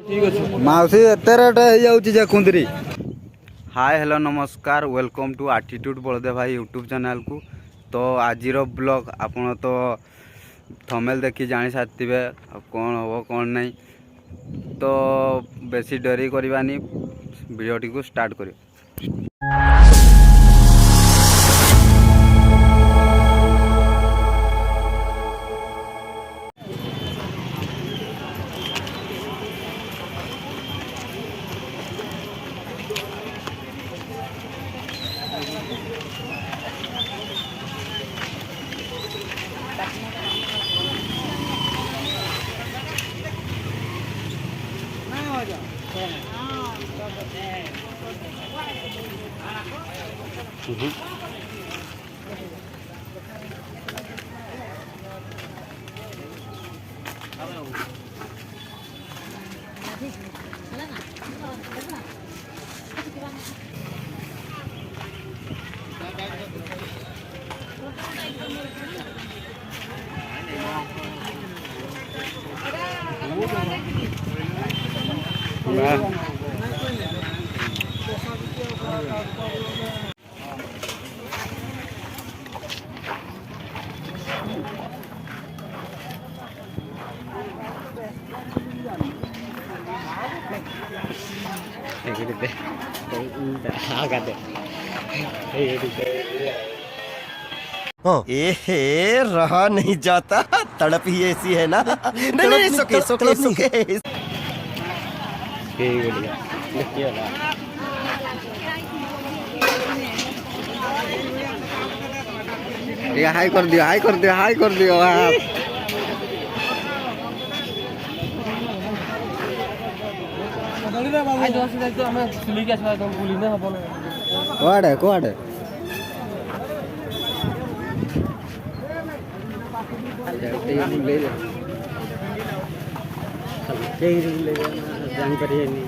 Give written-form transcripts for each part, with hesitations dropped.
माउसी एते रेट हो कुंदरी। Hi hello नमस्कार वेलकम टू एटीट्यूड बलदेव भाई यूट्यूब चैनल को। तो आज ब्लॉग आपण तो थंबनेल देखी जानी सारी कौन हम कौन नहीं, तो बेसी डरी करवानी वीडियोटी को स्टार्ट करें। एहे रहा नहीं जाता, तड़प ही ऐसी है ना। नहीं नहीं सुके सुके सुके हाई कर दियो हाई कर दियो हाई कर दियो कुआडे कुआडे जानकारी नहीं।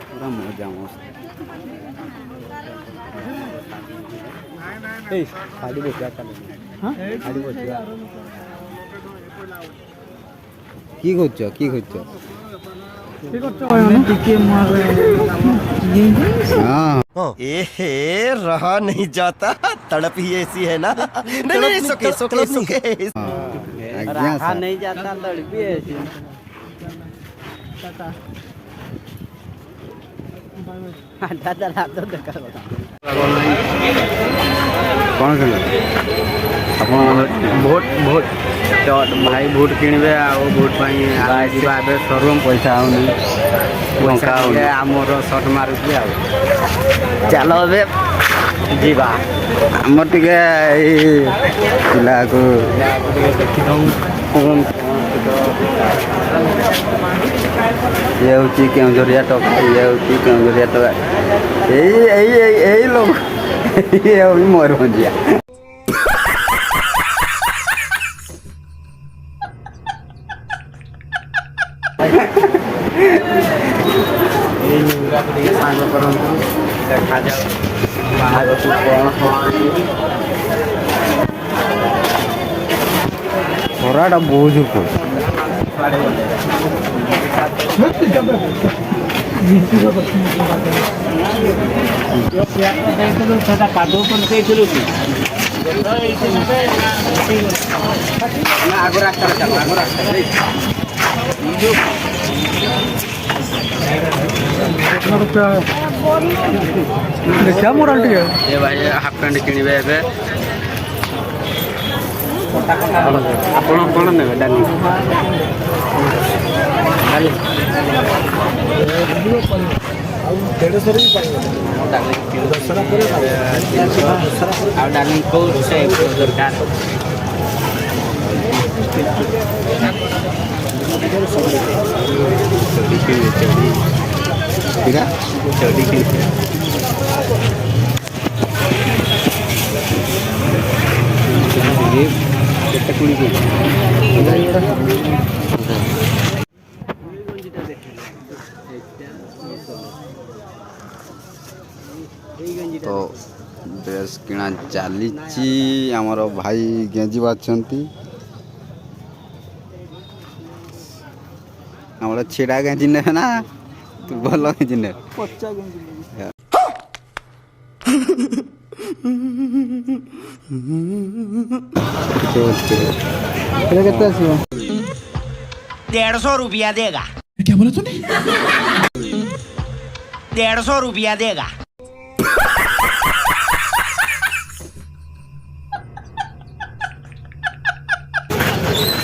पूरा मजा मस्त गाड़ी बचिया गाड़ी बचिया কি করছো কি করছো एहे रहा नहीं जाता, तड़प ही ऐसी है ना। नहीं नहीं सुके सुके सुके रहा नहीं जाता तड़पी ऐसी। कौन खेल भोट भोट भाई भोट किणवे भोट सर्व पैसा आमर सर्ट मारुची चल ए जीवा आमर टे पिला को ये हूँ केजरिया टका ये हूँ केजरिया टका यही लोग ये हूँ मयूरभंजिया सांग करूँ देखा जाओ बाहर खराटा बहुत जोर आगो रास्ता चलो आगो रास्ता क्या मोराल ये भाई हाफ पैंट किणवे आप कौन ने डाली डाली कौन से दरकार ठीक है तो ଡ୍ରେସ୍ କିଣା ଚାଲିଛି। ଆମର ଭାଇ ଗେଞ୍ଜି ବାଛନ୍ତି। ଆମର ଛିଡ଼ା ଗେଞ୍ଜି ନେବେ ନା ତୁ ଭଲ ଗେଞ୍ଜି ନେବେ? ପଚା ଗଞ୍ଜି କେତେ ଆସିବ? 150 रुपया देगा। क्या बोला तूने? 150 रुपया देगा।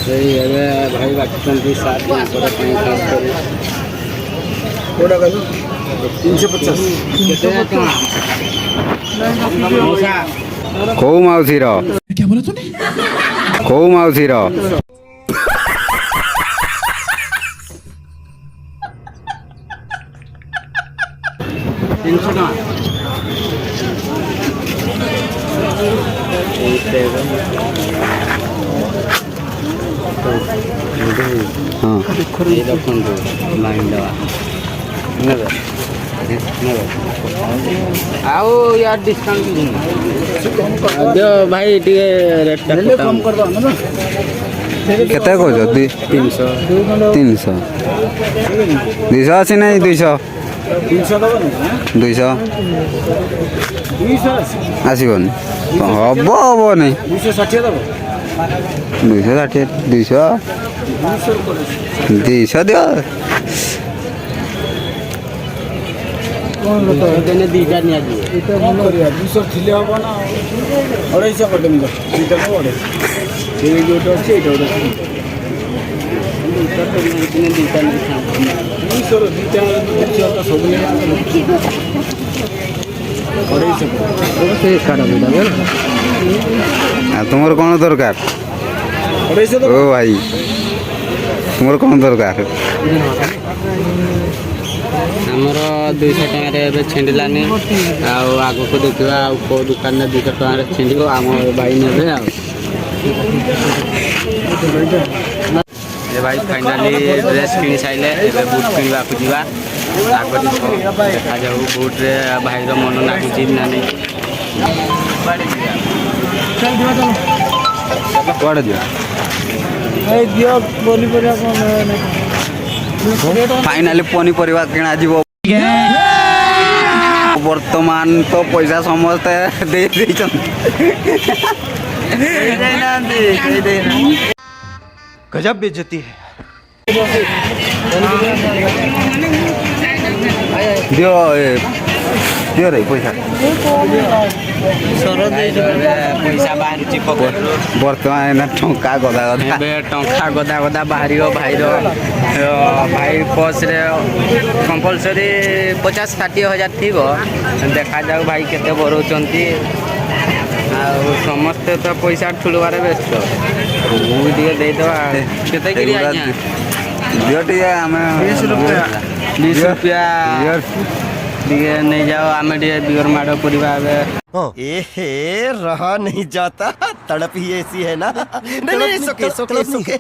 ସେଇ ଏବେ ଭାଇ ବାଟୁଛନ୍ତି ସାର୍ଟ ମାସର ପାଇଁ ଖାସ୍ କରି कोड़ा का 350 କେତେ ଟଙ୍କା? କୋଉ ମାଉସୀର? क्या बोला तूने? କୋଉ ମାଉସୀର? 300 ଟଙ୍କା। ହଁ ଏଇ ଦେଖନ୍ତୁ ଲାଇନ୍ ଦେବା ନେବେ ନେବେ ଆଉ ୟାର ଡିସକାଉଣ୍ଟ କିଛି ନାହିଁ। ଦିଅ ଭାଇ ଟିକେ ରେଟ୍ଟା କମ୍ କରିଦେବା। କେତେ କହୁଛ? 300 300 200 ଅଛି ନାଇଁ? 200 200 ଆସିବନି? ହବ ହବନି? 260 दबो 260 200 200 ଦିଅ। ଦିନେ ଦୁଇଟା ନିଆଯିବ। ଏଟା ଭଲ କରିବା 200 ଥିଲେ ହବ ନା 250 କରିଦେମି ତ ସେଇଟା ତ ବଡ ସେଇ ଯୋଉଟା ଅଛି ଏଇଟା ଗୋଟେ ଦିନେ ଦୁଇଟା ନେଇଥାନ୍ତି। 200 ର ଦିଟା 200 ତ ସବୁ ନେଇ 250 ସେ କାଢ଼ ଦୁଇଟା ବୁଝିଲ। ଆଉ ତୁମର କ'ଣ ଦରକାର? 250 ଓ ଭାଇ ତୁମର କ'ଣ ଦରକାର? ଆମର 200 ଟଙ୍କାରେ ଏବେ ଛିଣ୍ଡିଲାନି ଆଉ ଆଗକୁ ଦେଖିବା ଆଉ କେଉଁ ଦୋକାନରେ 200 ଟଙ୍କାରେ ଛିଣ୍ଡିବ ଆମ ଭାଇ ନେବେ ଆଉ। ଏ ଭାଇ ଫାଇନାଲି ଡ୍ରେସ୍ କିଣି ସାରିଲେ ଏବେ ବୁଟ୍ କିଣିବାକୁ ଯିବା। ଆଗ ଦେଖାଯାଉ ବୁଟ୍ରେ ଭାଇର ମନ ଲାଗୁଛି ନା ନାହିଁ। କୁଆଡ଼େ ଯିବା? ଏଇ ଦିଅ ପନିପରିବା କ'ଣ ଫାଇନାଲି ପନିପରିବା କିଣାଯିବ। ବର୍ତ୍ତମାନ ତ ପଇସା ସମସ୍ତେ ଦେଇ ଦେଇଛନ୍ତି। गजब बेइज्जती है। ଦିଅ ଦିଅ ରେ ପଇସା। ପଇସା ବାହାରୁଛି ପକେଟରୁ। ବର୍ତ୍ତମାନ ଏଇନା ଟଙ୍କା ଗଦା ଗଦା। ଏବେ ଟଙ୍କା ଗଦା ଗଦା ବାହାରିବ ଭାଇର। ଭାଇ ପର୍ସରେ କମ୍ପଲସରି 50-60 ହଜାର ଥିବ। ଦେଖାଯାଉ ଭାଇ କେତେ ବଢ଼ଉଛନ୍ତି। ଆଉ ସମସ୍ତେ ତ ପଇସା ଠୁଲବାରେ ବ୍ୟସ୍ତ। ମୁଁ ଟିକେ ଦେଇଦେବା। କେତେ କିରି ଆଜ୍ଞା? ଦିଅ ଟିକେ ଆମେ 20 रुपया ଟିକେ ନେଇଯାଅ। ଆମେ ଟିକେ ବିଅର ମାଡ଼ କରିବା ଏବେ। एहे रहा नहीं जाता, तड़प ही ऐसी है ना। नहीं सुके सुके सुके।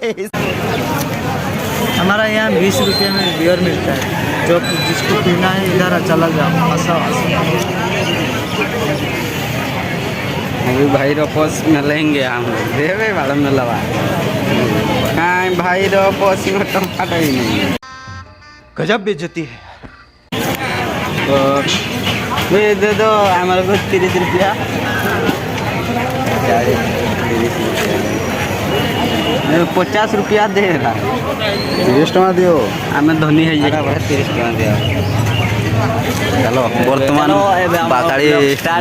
हमारा यहाँ 20 रुपये में बियर मिलता है। जो जिसको पीना है इधर चला जाओ। अभी भाई रोपस में लेंगे हम देवे वाला में लगा। हाँ भाई रोपस में टमाटर ही नहीं है। गजब बेइज्जती है। तो वे दे दो हमारे को 30 रुपया। 50 रुपया दे रहा। 30 ଟଙ୍କା ଦିଅ। ଆମେ ଧନୀ ହେଇଯାଇ 30 ଟଙ୍କା ଦିଅ। ଚାଲ ବର୍ତ୍ତମାନ ବାକାଳି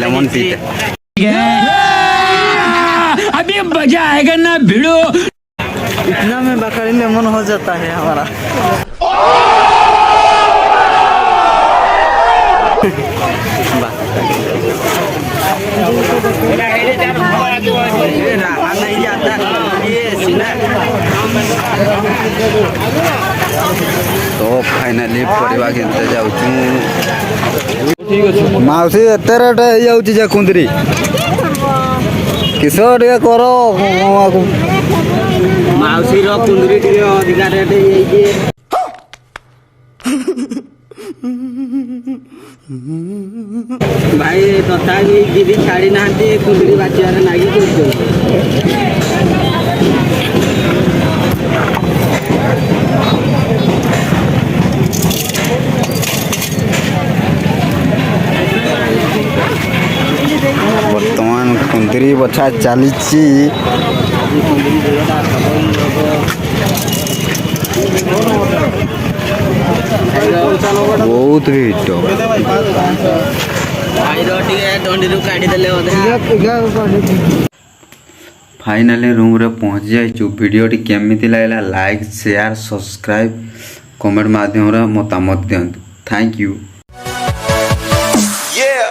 ଲେମନ ପିଇତେ। अभी मजा आएगा ना भिड़ो। इतना में बकरी लेमन हो जाता है हमारा। नहीं जाता ये सीना। ତ ଫାଇନାଲି ପରିବା କିଣିତେ ଯାଉଛୁ। ମାଉସୀ ଏତେ ରେଟ୍ ହେଇଯାଉଛି ଯେ କୁନ୍ଦରି କିସ ଟିକେ କର। ମାଉସୀର କୁନ୍ଦୁରି ଟିକେ ଅଧିକା ରେଟ୍ ହେଇଯାଇଛି। ଭାଇ ତଥାପି ଦିଦି ଛାଡ଼ି ନାହାନ୍ତି କୁନ୍ଦୁରି ବାଛିବାରେ ନାଗି କରୁଛନ୍ତି। ବର୍ତ୍ତମାନ କୁନ୍ଦୁରି ବଛା ଚାଲିଛି। ବହୁତ ଭିଡ଼। ଭାଇର ଟିକେ ଦଣ୍ଡିରୁ କାଢ଼ିଦେଲେ ଅଧା। ଫାଇନାଲି ରୁମ୍ରେ ପହଞ୍ଚି ଯାଇଛୁ। ଭିଡ଼ିଓଟି କେମିତି ଲାଗିଲା ଲାଇକ୍ ସେୟାର ସବସ୍କ୍ରାଇବ୍ କମେଣ୍ଟ ମାଧ୍ୟମରେ ମତାମତ ଦିଅନ୍ତୁ। Thank you. Yeah.